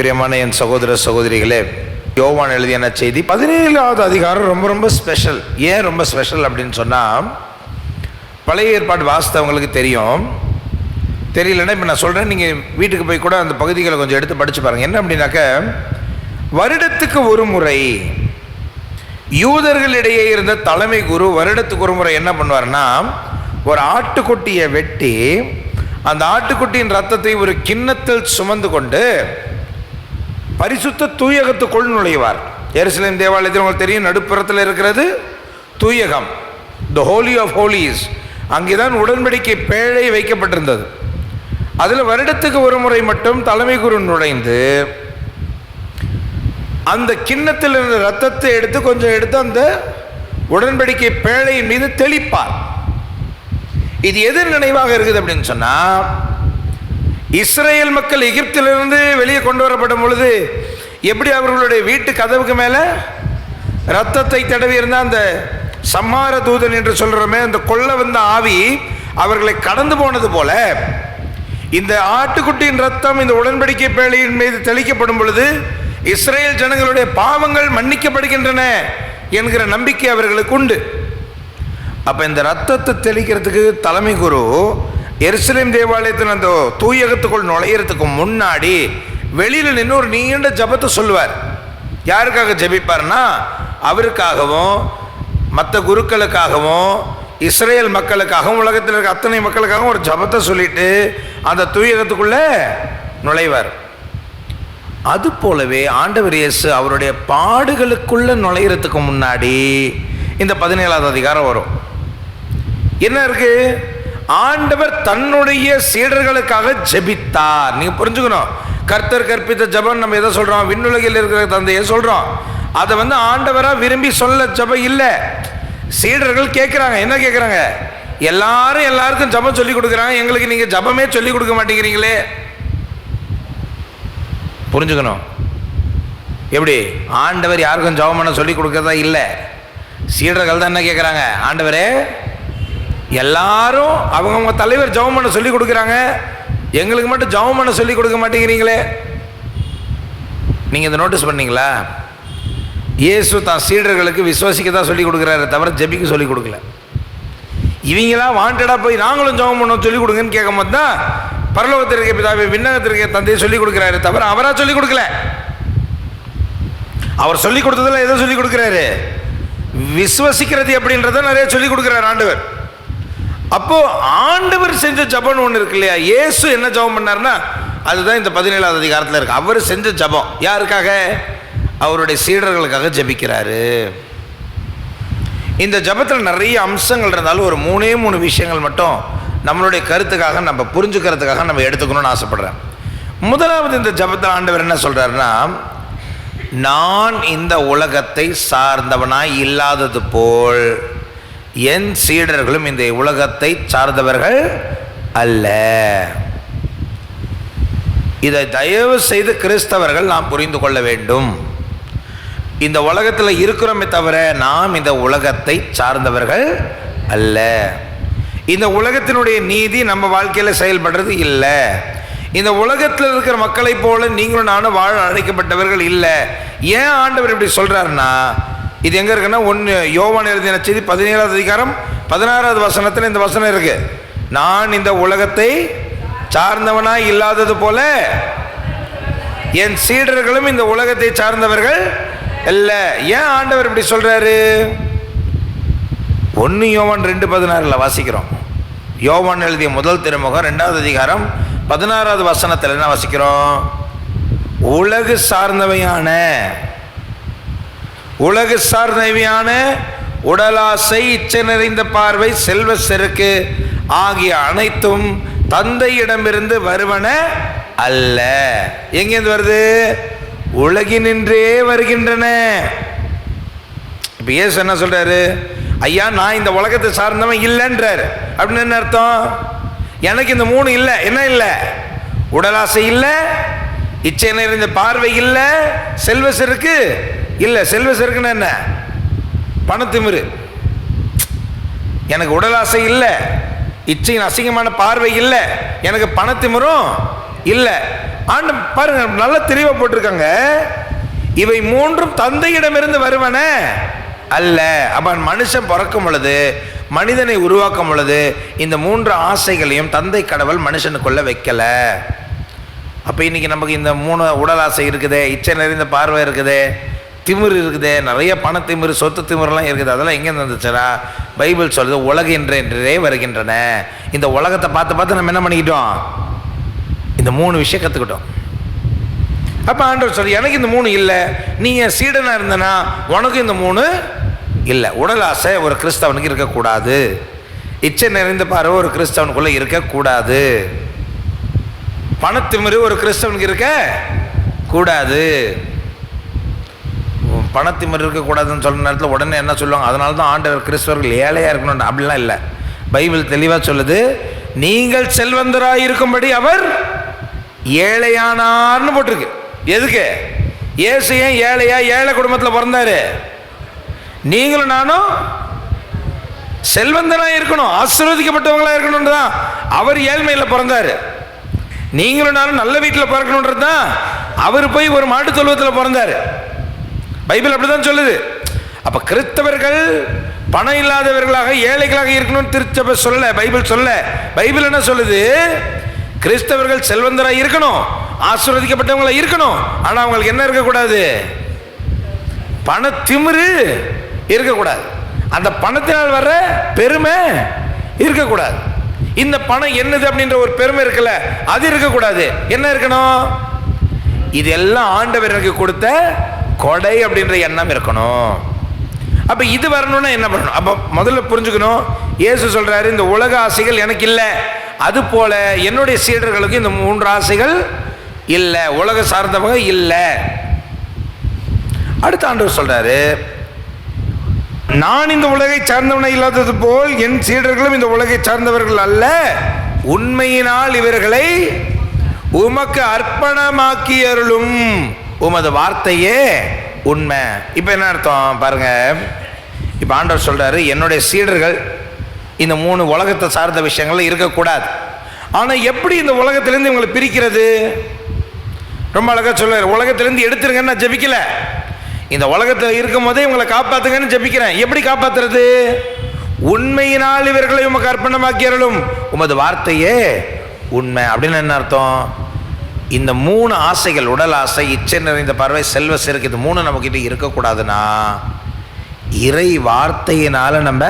பிரியமான என் சகோதர சகோதரிகளே, யோவான் எழுதிய செய்தி 17வது அதிகாரம் ரொம்ப ரொம்ப ஸ்பெஷல். ஏன் ரொம்ப ஸ்பெஷல் அப்படின்னு சொன்னால், பழைய ஏற்பாடு வாசித்தவங்களுக்கு தெரியும். தெரியலன்னா இப்போ நான் சொல்கிறேன், நீங்கள் வீட்டுக்கு போய் கூட அந்த பகுதிகளை கொஞ்சம் எடுத்து படித்து பாருங்கள். என்ன அப்படின்னாக்க, வருடத்துக்கு ஒரு முறை யூதர்களிடையே இருந்த தலைமை குரு வருடத்துக்கு ஒரு முறை என்ன பண்ணுவார்னா, ஒரு ஆட்டுக்குட்டியை வெட்டி அந்த ஆட்டுக்குட்டியின் ரத்தத்தை ஒரு கிண்ணத்தில் சுமந்து கொண்டு பரிசுத்த தூயகத்துக்குள் நுழைவார். எருசலேம் தேவாலயத்தில் உங்களுக்கு தெரியும், நடுப்புறத்தில் இருக்கிறது தூயகம், த ஹோலி ஆஃப் ஹோலிஸ். அங்கேதான் உடன்படிக்கை பேழை வைக்கப்பட்டிருந்தது. அதில் வருடத்துக்கு ஒரு முறை மட்டும் தலைமை குரு நுழைந்து அந்த கிண்ணத்தில் இருந்த ரத்தத்தை எடுத்து கொஞ்சம் எடுத்து அந்த உடன்படிக்கை பேழையின் மீது தெளிப்பார். இது எதிர் நினைவாக இருக்குது அப்படின்னு சொன்னால், இஸ்ரேல் மக்கள் எகிப்திலிருந்து வெளியே கொண்டு வரப்படும் பொழுது எப்படி அவர்களுடைய வீட்டு கதவுக்கு மேலே ரத்தத்தை தடவி இருந்த அந்த சம்மார தூதன் என்று சொல்கிறோமே, அந்த கொல்ல வந்த ஆவி அவர்களை கடந்து போனது போல, இந்த ஆட்டுக்குட்டியின் ரத்தம் இந்த உடன்படிக்கை பேழையின் மீது தெளிக்கப்படும் பொழுது இஸ்ரேல் ஜனங்களுடைய பாவங்கள் மன்னிக்கப்படுகின்றன என்கிற நம்பிக்கை அவர்களுக்கு உண்டு. அப்போ இந்த ரத்தத்தை தெளிக்கிறதுக்கு தலைமை குரு எருசலேம் தேவாலயத்தில் அந்த தூயகத்துக்குள் நுழையிறதுக்கு முன்னாடி வெளியில் நின்று ஒரு நீண்ட ஜபத்தை சொல்லுவார். யாருக்காக ஜபிப்பார்னா, அவருக்காகவும் மற்ற குருக்களுக்காகவும் இஸ்ரேல் மக்களுக்காகவும் உலகத்தில் இருக்க அத்தனை மக்களுக்காகவும் ஒரு ஜபத்தை சொல்லிட்டு அந்த தூயகத்துக்குள்ளே நுழைவார். அது போலவே ஆண்டவர் இயேசு அவருடைய பாடுகளுக்குள்ளே நுழையிறதுக்கு முன்னாடி இந்த 17வது அதிகாரம் வரும். என்ன இருக்கு? ஆண்டவர் தன்னுடைய சீடர்களுக்காக ஜெபித்தார். நீங்க புரிஞ்சுக்கணும், கர்த்தர் கற்பித்த ஜெபம் நம்ம எதை சொல்றோம்? விண்ணுலகில் இருக்கிற தந்தையை சொல்றோம். அதை ஆண்டவரா விரும்பி சொல்ல ஜெபம் இல்லை, சீடர்கள் கேட்குறாங்க. என்ன கேட்குறாங்க? எல்லாருக்கும் ஜெபம் சொல்லி கொடுக்குறாங்க, எங்களுக்கு நீங்க ஜெபமே சொல்லி கொடுக்க மாட்டேங்கிறீங்களே. புரிஞ்சுக்கணும், எப்படி ஆண்டவர் யாருக்கும் ஜெபம் பண்ண சொல்லி கொடுக்கறதா இல்லை, சீடர்கள் தான் என்ன கேட்குறாங்க? ஆண்டவரே, எல்லாரும் அவங்க தலைவர் ஜெபம் பண்ண சொல்லி கொடுக்குறாங்க, எங்களுக்கு மட்டும் ஜெபம் பண்ண சொல்லி கொடுக்க மாட்டேங்கிறீங்களே. நீங்கள் இதை நோட்டீஸ் பண்ணீங்களா? இயேசு தான் சீடர்களுக்கு விசுவாசிக்க தான் சொல்லி கொடுக்குறாரு, தவிர ஜெபிக்க சொல்லி கொடுக்கல. இவங்களாம் வாண்டடாக போய் நாங்களும் ஜெபம் பண்ண சொல்லி கொடுங்கன்னு கேட்கும் போது தான் பரலோகத்திற்கு பிதாவே விண்ணகத்திற்கு தந்தையை சொல்லி கொடுக்குறாரு, தவிர அவராக சொல்லி கொடுக்கல. அவர் சொல்லி கொடுத்ததில் எதை சொல்லி கொடுக்குறாரு? விசுவசிக்கிறது அப்படின்றத நிறைய சொல்லி கொடுக்குறாரு ஆண்டவர். அப்போ ஆண்டவர் செஞ்ச ஜபம் ஒன்று இருக்கு இல்லையா? இயேசு என்ன ஜபம் பண்ணார்னா, அதுதான் இந்த 17வது அதிகாரத்தில் இருக்கு. அவர் செஞ்ச ஜபம் யாருக்காக? அவருடைய சீடர்களுக்காக ஜபிக்கிறாரு. இந்த ஜபத்தில் நிறைய அம்சங்கள் இருந்தாலும் ஒரு 3 விஷயங்கள் மட்டும் நம்மளுடைய கருத்துக்காக நம்ம புரிஞ்சுக்கிறதுக்காக நம்ம எடுத்துக்கணும்னு ஆசைப்படுறேன். முதலாவது, இந்த ஜபத்தில் ஆண்டவர் என்ன சொல்றாருன்னா, நான் இந்த உலகத்தை சார்ந்தவனாய் இல்லாதது போல் என் சீடர்களும் இந்த உலகத்தை சார்ந்தவர்கள் அல்ல. இதை தயவு செய்து கிறிஸ்தவர்கள் நாம் புரிந்து கொள்ள வேண்டும். இந்த உலகத்தில் இருக்கிறோமே தவிர நாம் இந்த உலகத்தை சார்ந்தவர்கள் அல்ல. இந்த உலகத்தினுடைய நீதி நம்ம வாழ்க்கையில் செயல்படுறது இல்லை. இந்த உலகத்தில் இருக்கிற மக்களை போல நீங்களும் நானும் வாழ அழைக்கப்பட்டவர்கள் இல்லை. ஏன் ஆண்டவர் இப்படி சொல்றாருன்னா, இது எங்க இருக்குன்னா, யோவான் எழுதின செய்தி 17வது அதிகாரம் 16வது வசனத்தில் இந்த வசனம் இருக்கு. நான் இந்த உலகத்தை சார்ந்தவனாய் இல்லாதது போல என் சீடர்களும் இந்த உலகத்தை சார்ந்தவர்கள் அல்ல. ஏன் ஆண்டவர் இப்படி சொல்றாரு? 1 யோவான் 2:16 வாசிக்கிறோம். யோவான் எழுதிய முதல் திருமுகம் 2வது அதிகாரம் 16வது வசனத்தில் என்ன வாசிக்கிறோம்? உலகு சார்ந்தவையான உடலாசை, இச்சை நிறைந்த பார்வை, செல்வ செருக்கு ஆகிய அனைத்தும் தந்தையிடமிருந்து வருவன அல்ல. எங்கேருந்து வருது? உலகினின்றே வருகின்றன. இப்ப இயேசு என்ன சொல்றாரு? ஐயா, நான் இந்த உலகத்தை சார்ந்தவன் இல்லைன்றாரு. அப்படின்னு என்ன அர்த்தம்? எனக்கு இந்த 3 இல்லை. என்ன இல்லை? உடலாசை இல்லை, இச்சை நிறைந்த பார்வை இல்லை, செல்வ செருக்கு இல்லை. செல்வ செருக்குன்னு என்ன? பணத்திமிரு. எனக்கு உடலாசை இல்லை, இச்சையின் அசிங்கமான பார்வை இல்லை, எனக்கு பணத்திமிரும் இல்லை. ஆண்டு பாருங்க, நல்ல தெளிவா போட்டிருக்காங்க. இவை மூன்றும் தந்தையிடமிருந்து வருவன அல்ல. அவன் மனுஷன் பிறக்கும் பொழுது, மனிதனை உருவாக்கும் பொழுது இந்த மூன்று ஆசைகளையும் தந்தை கடவுள் மனுஷனுக்குள்ள வைக்கல. அப்போ இன்னைக்கு நமக்கு இந்த மூணு உடல் ஆசை இருக்குது, இச்சை நிறைந்த பார்வை இருக்குது, திமிர் இருக்குது, நிறைய பண திமிர், சொத்து திமிரெலாம் இருக்குது. அதெல்லாம் எங்கே வந்துச்சுன்னா பைபிள் சொல்லுது உலகின்றே வருகின்றன. இந்த உலகத்தை பார்த்து பார்த்து நம்ம என்ன பண்ணிக்கிட்டோம், இந்த மூணு விஷயம் கற்றுக்கிட்டோம். அப்போ ஆண்டவர் சொல்லி எனக்கு இந்த மூணு இல்லை, நீங்கள் சீடனாக இருந்தனா உனக்கும் இந்த மூணு இல்லை. உடல் ஆசை ஒரு கிறிஸ்தவனுக்கு இருக்கக்கூடாது, இச்சை நிறைந்த பார்வை ஒரு கிறிஸ்தவனுக்குள்ளே இருக்கக்கூடாது, பணத்திமிரு ஒரு கிறிஸ்தவனுக்கு இருக்க கூடாது. பணத்திமிரு இருக்கக்கூடாதுன்னு சொல்கிற நேரத்தில் உடனே என்ன சொல்லுவாங்க, அதனால தான் ஆண்டவர் கிறிஸ்தவர்கள் ஏழையாக இருக்கணும். அப்படிலாம் இல்லை. பைபிள் தெளிவாக சொல்லுது, நீங்கள் செல்வந்தராக இருக்கும்படி அவர் ஏழையானார்னு போட்டிருக்கு. எதுக்கு? இயேசு ஏன் ஏழையா, ஏழை குடும்பத்தில் பிறந்தாரு. நீங்களும் நானும் செல்வந்தனாக இருக்கணும், ஆசீர்வதிக்கப்பட்டவங்களா இருக்கணும் தான் அவர் ஏழ்மையில் பிறந்தாரு. நீங்களும் நானும் நல்ல வீட்டில் பிறக்கணுன்றது தான் அவர் போய் ஒரு மாட்டு தொழுவத்தில் பிறந்தாரு. பைபிள் அப்படிதான் சொல்லுது. அப்ப கிறிஸ்தவர்கள் பணம் இல்லாதவர்களாக ஏழைகளாக இருக்கணும்னு திருச்சபை சொல்ல, பைபிள் சொல்ல. பைபிள் என்ன சொல்லுது, கிறிஸ்தவர்கள் செல்வந்தராக இருக்கணும், ஆசீர்வதிக்கப்பட்டவங்களா இருக்கணும். ஆனா அவங்களுக்கு என்ன இருக்கக்கூடாது, பண திமிரு இருக்கக்கூடாது, அந்த பணத்தினால் வர்ற பெருமை இருக்கக்கூடாது. இந்த பணம் என்னது அப்படின்ற ஒரு பெருமை இருக்குல்ல, அது இருக்கக்கூடாது. என்ன இருக்கணும், இதெல்லாம் ஆண்டவர் எனக்கு கொடுத்த கொடை அப்படின்ற எண்ணம் இருக்கணும். அப்ப இது வரணும்னா என்ன பண்ணணும்? அப்ப முதல்ல புரிஞ்சுக்கணும், இயேசு சொல்றாரு இந்த உலக ஆசைகள் எனக்கு இல்லை, அது போல என்னுடைய சீடர்களுக்கு இந்த மூன்று ஆசைகள் இல்லை, உலக சார்ந்தவங்க இல்லை. அடுத்த ஆண்டவர் சொல்றாரு, நான் இந்த உலகை சார்ந்தவனை இல்லாதது போல் என் சீடர்களும் இந்த உலகை சார்ந்தவர்கள் அல்ல, உண்மையினால் இவர்களை உமக்கு அர்ப்பணமாக்கி அருளும், உமது வார்த்தையே உண்மை. இப்போ என்ன அர்த்தம் பாருங்க. இப்போ ஆண்டவர் சொல்றாரு, என்னுடைய சீடர்கள் இந்த மூணு உலகத்தை சார்ந்த விஷயங்கள் இருக்கக்கூடாது. ஆனால் எப்படி இந்த உலகத்திலேருந்து இவங்களை பிரிக்கிறது? ரொம்ப அழகா சொல்றாரு, உலகத்திலேருந்து எடுத்துருங்கன்னு நான் ஜெபிக்கல, இந்த உலகத்தில் இருக்கும் போதே இவங்களை காப்பாத்துங்கன்னு ஜெபிக்கிறேன். எப்படி காப்பாத்துறது? உண்மையினால் இவர்களை உமக்கு அர்ப்பணமாக்கி அருளும், உமது வார்த்தையே உண்மை. அப்படின்னு என்ன அர்த்தம்? இந்த மூணு ஆசைகள், உடல் ஆசை, இச்சை நிறைந்த பார்வை, செல்வ செருக்கு, இது மூணு நம்மக்கிட்ட இருக்கக்கூடாதுன்னா இறை வார்த்தையினால நம்ம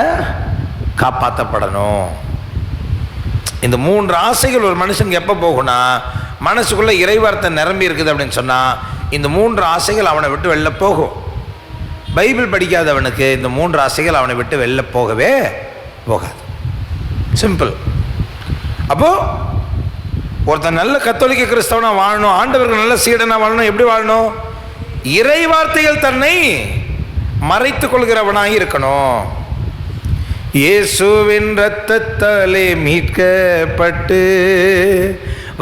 காப்பாற்றப்படணும். இந்த மூன்று ஆசைகள் ஒரு மனுஷனுக்கு எப்போ போகும்னா, மனசுக்குள்ளே இறை வார்த்தை நிரம்பி இருக்குது அப்படின்னு சொன்னால் இந்த மூன்று ஆசைகள் அவனை விட்டு வெளில போகும். பைபிள் படிக்காதவனுக்கு இந்த மூன்று ஆசைகள் அவனை விட்டு வெளில போகவே போகாது. சிம்பிள். அப்போது ஒருத்தன் நல்ல கத்தோலிக்க கிறிஸ்தவனா வாழணும், ஆண்டவருக்கு நல்ல சீடனா வாழணும். எப்படி வாழணும்? இறை வார்த்தைகள் தன்னை மறைத்துக் கொள்கிறவனாக இருக்கணும். இயேசுவின் இரத்தத்தாலே மீட்கப்பட்டு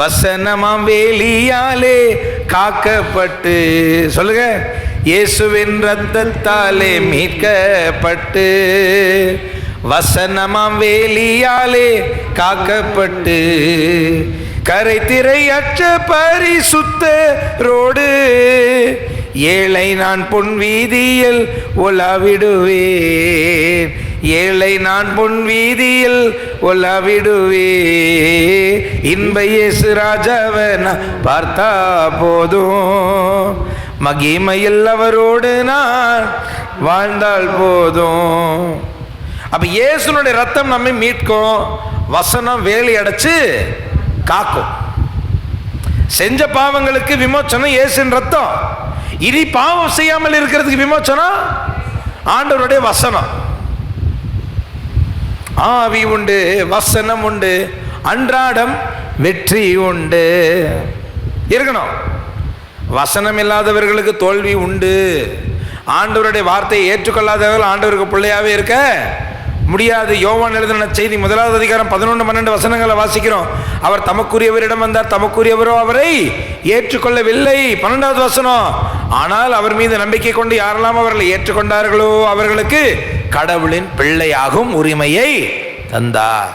வசனமாம் வேலியாலே காக்கப்பட்டு, சொல்லுங்க, இயேசுவின் இரத்தத்தாலே மீட்கப்பட்டு வசனமாம் வேலியாலே காக்கப்பட்டு கரை திரையற்ற பரிசுத்தரோடு ஏழை நான் பொன் வீதியில் உலாவிடுவேன், ஏழை நான் பொன் வீதியில் உலாவிடுவே, இன்ப இயேசு ராஜாவை நான் பார்த்தா போதும், மகிமையில் அவரோடு நான் வாழ்ந்தால் போதும். அப்ப இயேசுனுடைய ரத்தம் நம்மை மீட்கும், வசனம் வேலி அடைச்சு காக்கும். செஞ்ச பாவங்களுக்கு விமோச்சனம் இயேசுவின் ரத்தம். இனி பாவம் செய்யாமல் இருக்கிறதுக்கு விமோச்சனம் ஆண்டவருடைய வசனம். ஆவி உண்டு, வசனம் உண்டு, அன்றாடம் வெற்றி உண்டு இருக்கணும். வசனம் இல்லாதவர்களுக்கு தோல்வி உண்டு. ஆண்டவருடைய வார்த்தையை ஏற்றுக்கொள்ளாதவர்கள் ஆண்டவருக்கு பிள்ளையாவே இருக்க முடியாது. யோவான் எழுதின செய்தி 1 அதிகாரம் 11-12 வசனங்களை வாசிக்கிறோம். அவர் தமக்குரியவரிடம் வந்தார், தமக்குரியவரோ அவரை ஏற்றுக்கொள்ளவில்லை. 12வது வசனம், ஆனால் அவர் மீது நம்பிக்கை கொண்டு யாரெல்லாம் அவர்களை ஏற்றுக்கொண்டார்களோ அவர்களுக்கு கடவுளின் பிள்ளையாகும் உரிமையை தந்தார்.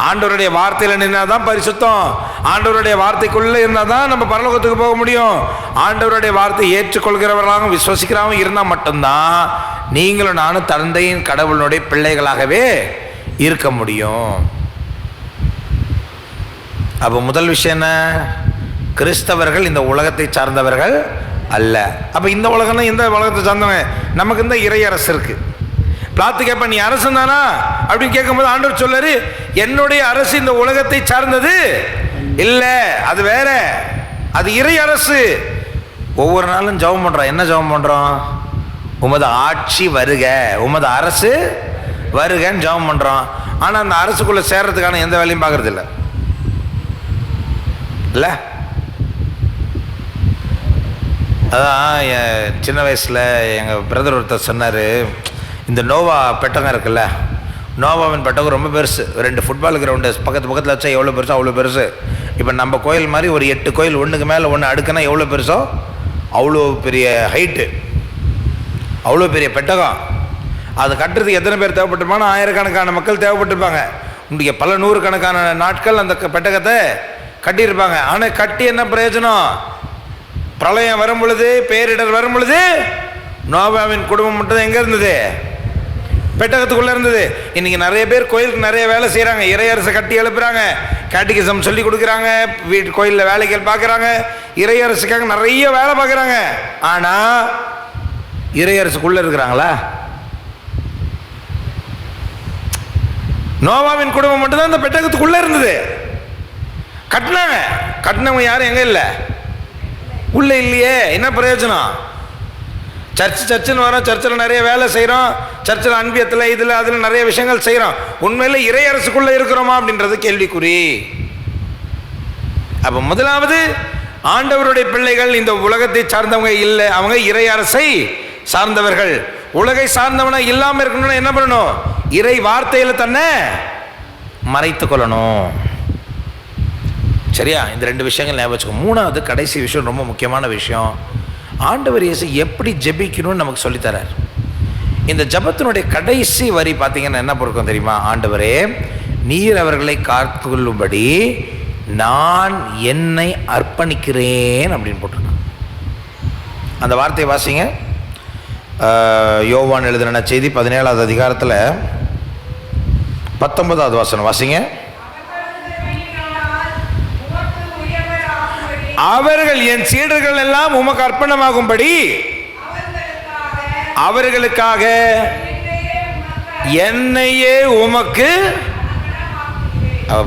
ஆண்டவருடைய வார்த்தையில் நின்னால் தான் பரிசுத்தம். ஆண்டவருடைய வார்த்தைக்குள்ளே இருந்தால் தான் நம்ம பரலோகத்துக்கு போக முடியும். ஆண்டவருடைய வார்த்தை ஏற்றுக்கொள்கிறவர்களாக விசுவசிக்கிறவங்க இருந்தால் மட்டும்தான் நீங்களும் நானும் தந்தையின் கடவுளுடைய பிள்ளைகளாகவே இருக்க முடியும். அப்போ முதல் விஷயம் என்ன? கிறிஸ்தவர்கள் இந்த உலகத்தை சார்ந்தவர்கள் அல்ல. அப்போ இந்த உலகம்னா இந்த உலகத்தை சார்ந்தவங்க. நமக்கு இந்த இறை அரசு இருக்கு. பிளாத்து கேட்ப, நீ அரசு தானா அப்படின்னு கேட்கும்போது ஆண்டவர் சொல்லாரு, என்னுடைய அரசு இந்த உலகத்தை சார்ந்தது இல்லை, அது வேற, அது இறை அரசு. ஒவ்வொரு நாளும் ஜெபம் பண்றோம். என்ன ஜெபம் பண்றோம்? உமது ஆட்சி வருக, உமது அரசு வருகன்னு ஜெபம் பண்றோம். ஆனா அந்த அரசுக்குள்ள சேர்றதுக்கான எந்த வேலையும் பார்க்கறது இல்லை இல்ல. அதான் சின்ன வயசுல எங்க பிரதர் ஒருத்தர் சொன்னாரு, இந்த நோவா பெட்டகம் இருக்குல்ல, நோவாவின் பெட்டகம் ரொம்ப பெருசு. 2 ஃபுட்பால் கிரவுண்டு பக்கத்தில் வச்சா எவ்வளோ பெருசோ அவ்வளோ பெருசு. இப்போ நம்ம கோயில் மாதிரி ஒரு 8 கோயில் ஒன்றுக்கு மேலே ஒன்று அடுக்குனா எவ்வளோ பெருசோ அவ்வளோ பெரிய ஹைட்டு, அவ்வளோ பெரிய பெட்டகம். அது கட்டுறதுக்கு எத்தனை பேர் தேவைப்பட்டிருப்பாங்கன்னா ஆயிரக்கணக்கான மக்கள் தேவைப்பட்டிருப்பாங்க. இன்றைக்கி பல நூறுக்கணக்கான நாட்கள் அந்த பெட்டகத்தை கட்டியிருப்பாங்க. ஆனால் கட்டி என்ன பிரயோஜனம்? பிரளயம் வரும் பொழுது, பேரிடர் வரும் பொழுது நோவாவின் குடும்பம் மட்டும் எங்கே இருந்தது? பெட்டகத்துக்குள்ளே இருந்தது. இன்றைக்கி நிறைய பேர் கோயிலுக்கு நிறைய வேலை செய்கிறாங்க. இறையரசை கட்டி எழுப்புறாங்க, கேட்டிகிசம் சொல்லி கொடுக்குறாங்க, வீட்டு கோயிலில் வேலைகள் பார்க்குறாங்க, இறையரசுக்காக நிறைய வேலை பார்க்குறாங்க. ஆனால் இறையரசுக்குள்ளே இருக்கிறாங்களா? நோவாவின் குடும்பம் மட்டும்தான் இந்த பெட்டகத்துக்குள்ளே இருந்தது. கட்டினாங்க, கட்டினவங்க யாரும் எங்கே இல்லை? உள்ளே இல்லையே. என்ன பிரயோஜனம்? சர்ச்சுன்னு வரோம், சர்ச்சில் நிறைய வேலை செய்கிறோம், சர்ச்சில் அன்பியத்தில் இதில் அதில் நிறைய விஷயங்கள் செய்கிறோம். உண்மையில் இறை அரசுக்குள்ளே இருக்கிறோமா அப்படின்றது கேள்விக்குறி. அப்போ முதலாவது ஆண்டவருடைய பிள்ளைகள் இந்த உலகத்தை சார்ந்தவங்க இல்லை, அவங்க இறை அரசை சார்ந்தவர்கள். உலகை சார்ந்தவனா இல்லாமல் இருக்கணும்னா என்ன பண்ணணும்? இறை வார்த்தையில் தன்னை மறைத்து கொள்ளணும். சரியா? இந்த 2 விஷயங்கள் ஞாபகம் வச்சுக்கோ. மூணாவது கடைசி விஷயம், ரொம்ப முக்கியமான விஷயம், ஆண்டவர் இயேசு எப்படி ஜெபிக்கணும்னு நமக்கு சொல்லித்தரார். இந்த ஜபத்தினுடைய கடைசி வரி பார்த்தீங்கன்னா என்ன பொருக்கும் தெரியுமா? ஆண்டவரே, நீர் அவர்களை காத்துக்கொள்ளும்படி நான் என்னை அர்ப்பணிக்கிறேன் அப்படின்னு போட்டிருக்கேன். அந்த வார்த்தையை வாசிங்க. யோவான் எழுதின செய்தி 17வது அதிகாரத்தில் 19வது வசனம் வாசிங்க. அவர்கள் என் சீடர்கள் எல்லாம் உமக்கு அர்ப்பணமாகும்படி அவர்களுக்காக என்னையே உமக்கு.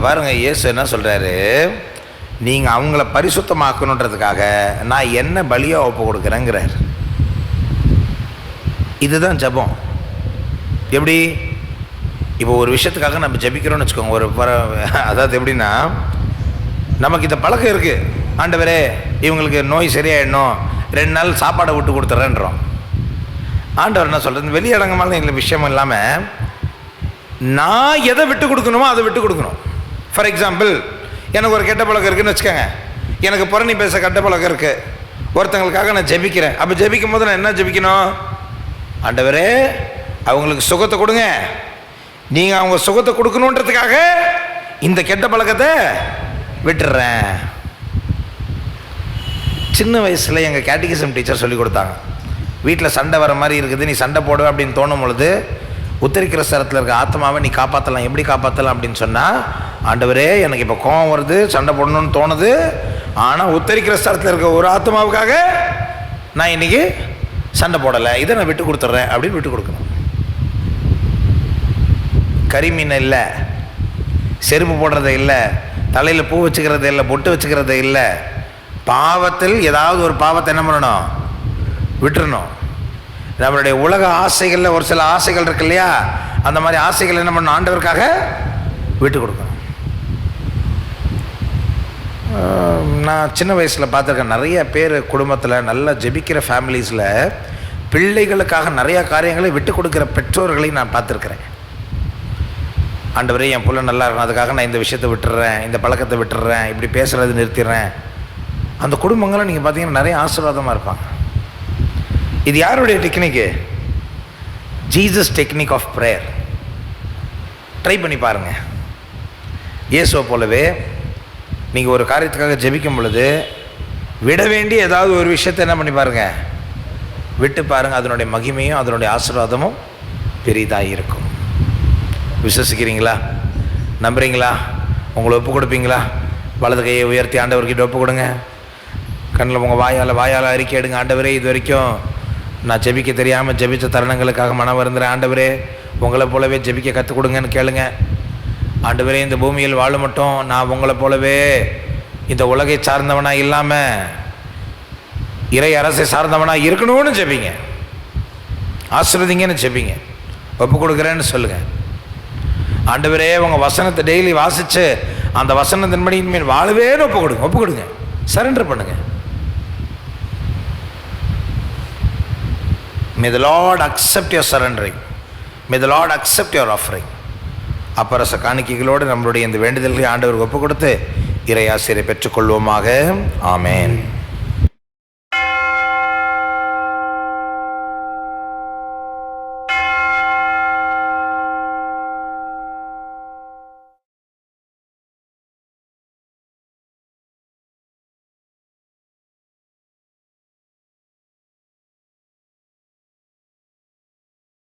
பாருங்க, இயேசு என்ன சொல்றாரு? நீங்க அவங்கள பரிசுத்தமாக்கணுன்றதுக்காக நான் என்ன பலியா ஒப்பு கொடுக்குறேங்கிறார். இதுதான் ஜபம். எப்படி? இப்போ ஒரு விஷயத்துக்காக நம்ம ஜபிக்கிறோம்னு வச்சுக்கோங்க. அதாவது எப்படின்னா, நமக்கு இந்த பழக்கம் இருக்கு. ஆண்டவரே, இவங்களுக்கு நோய் சரியாயிடணும், 2 நாள் சாப்பாடை விட்டு கொடுத்துட்றேன்றோம். ஆண்டவர் என்ன சொல்கிறது? வெளியடங்கமான எங்களுக்கு விஷயம் இல்லாமல் நான் எதை விட்டு கொடுக்கணுமோ அதை விட்டு கொடுக்கணும். ஃபார் எக்ஸாம்பிள், எனக்கு ஒரு கெட்ட பழக்கம் இருக்குதுன்னு வச்சுக்கோங்க. எனக்கு புறணி பேச கெட்ட பழக்கம் இருக்குது. ஒருத்தங்களுக்காக நான் ஜெபிக்கிறேன். அப்போ ஜெபிக்கும் போது நான் என்ன ஜெபிக்கணும்? ஆண்டவரே, அவங்களுக்கு சுகத்தை கொடுங்க. நீங்கள் அவங்க சுகத்தை கொடுக்கணுன்றதுக்காக இந்த கெட்ட பழக்கத்தை விட்டுடுறேன். சின்ன வயசில் எங்கள் கேட்டிகிசம் டீச்சர் சொல்லி கொடுத்தாங்க. வீட்டில் சண்டை வர மாதிரி இருக்குது, நீ சண்டை போடுவே அப்படின்னு தோணும் பொழுது உத்தரிக்கிற ஸ்தலத்தில் இருக்க ஆத்மாவை நீ காப்பாற்றலாம். எப்படி காப்பாற்றலாம் அப்படின்னு சொன்னால், ஆண்டவரே, எனக்கு இப்போ கோபம் வருது, சண்டை போடணும்னு தோணுது, ஆனால் உத்தரிக்கிற ஸ்தலத்தில் இருக்க ஒரு ஆத்மாவுக்காக நான் இன்றைக்கி சண்டை போடலை, இதை நான் விட்டு கொடுத்துட்றேன் அப்படின்னு விட்டு கொடுக்கணும். கரிமீன் இல்லை, செருப்பு போடுறது இல்லை, தலையில் பூ வச்சுக்கிறது இல்லை, பொட்டு வச்சுக்கிறது இல்லை. பாவத்தில் ஏதாவது ஒரு பாவத்தை என்ன பண்ணணும்? விட்டுறணும். நம்மளுடைய உலக ஆசைகளில் ஒரு சில ஆசைகள் இருக்கு இல்லையா, அந்த மாதிரி ஆசைகள் என்ன பண்ணணும்? ஆண்டவருக்காக விட்டு கொடுக்கணும். நான் சின்ன வயசில் பார்த்துருக்கேன், நிறைய பேர் குடும்பத்தில் நல்லா ஜெபிக்கிற ஃபேமிலிஸில் பிள்ளைகளுக்காக நிறையா காரியங்களை விட்டு கொடுக்குற பெற்றோர்களையும் நான் பார்த்துருக்குறேன். ஆண்டவரே, என் பிள்ளை நல்லா இருக்கும், அதுக்காக நான் இந்த விஷயத்தை விட்டுறேன், இந்த பழக்கத்தை விட்டுறேன், இப்படி பேசுகிறது நிறுத்திடுறேன். அந்த குடும்பங்களை நீங்கள் பார்த்தீங்கன்னா நிறைய ஆசீர்வாதமாக இருப்பாங்க. இது யாருடைய technique? Jesus technique of prayer. Try பண்ணி பாருங்கள். இயேசுவை போலவே நீங்கள் ஒரு காரியத்துக்காக ஜெபிக்கும் பொழுது விட வேண்டிய ஏதாவது ஒரு விஷயத்தை என்ன பண்ணி பாருங்கள், விட்டு பாருங்கள். அதனுடைய மகிமையும் அதனுடைய ஆசீர்வாதமும் பெரிதாக இருக்கும். விசுவசிக்கிறீங்களா? நம்புறீங்களா? உங்களை ஒப்பு கொடுப்பீங்களா? வலது கையை உயர்த்தி ஆண்டவர்கிட்ட ஒப்பு கொடுங்க. கண்ணில் உங்கள் வாயால் அறிக்கை எடுங்க. ஆண்டவரே, இது வரைக்கும் நான் ஜெபிக்க தெரியாமல் ஜெபித்த தருணங்களுக்காக மனம் வருந்துறேன். ஆண்டவரே, உங்களை போலவே ஜெபிக்க கற்றுக் கொடுங்கன்னு கேளுங்க. ஆண்டவரே, இந்த பூமியில் வாழ மட்டும் நான் உங்களை போலவே இந்த உலகை சார்ந்தவனாக இல்லாமல் இறை அரசை சார்ந்தவனாக இருக்கணும்னு ஜெபிங்க. ஆசீர்வதிங்கன்னு ஜெபிங்க. ஒப்பு கொடுக்குறேன்னு சொல்லுங்கள். ஆண்டவரே, உங்கள் வசனத்தை டெய்லி வாசித்து அந்த வசனத்தின்படி இனிமேல் வாழவேன்னு ஒப்பு கொடுங்க. சரண்டர் பண்ணுங்க. May the Lord accept your surrendering. May the Lord accept your offering. அப்பரச காணிக்கைகளோடு நம்மளுடைய இந்த வேண்டுதல்களை ஆண்டவருக்கு ஒப்பு கொடுத்து இறை ஆசீர்வாதத்தை பெற்றுக்கொள்வோமாக. ஆமென்.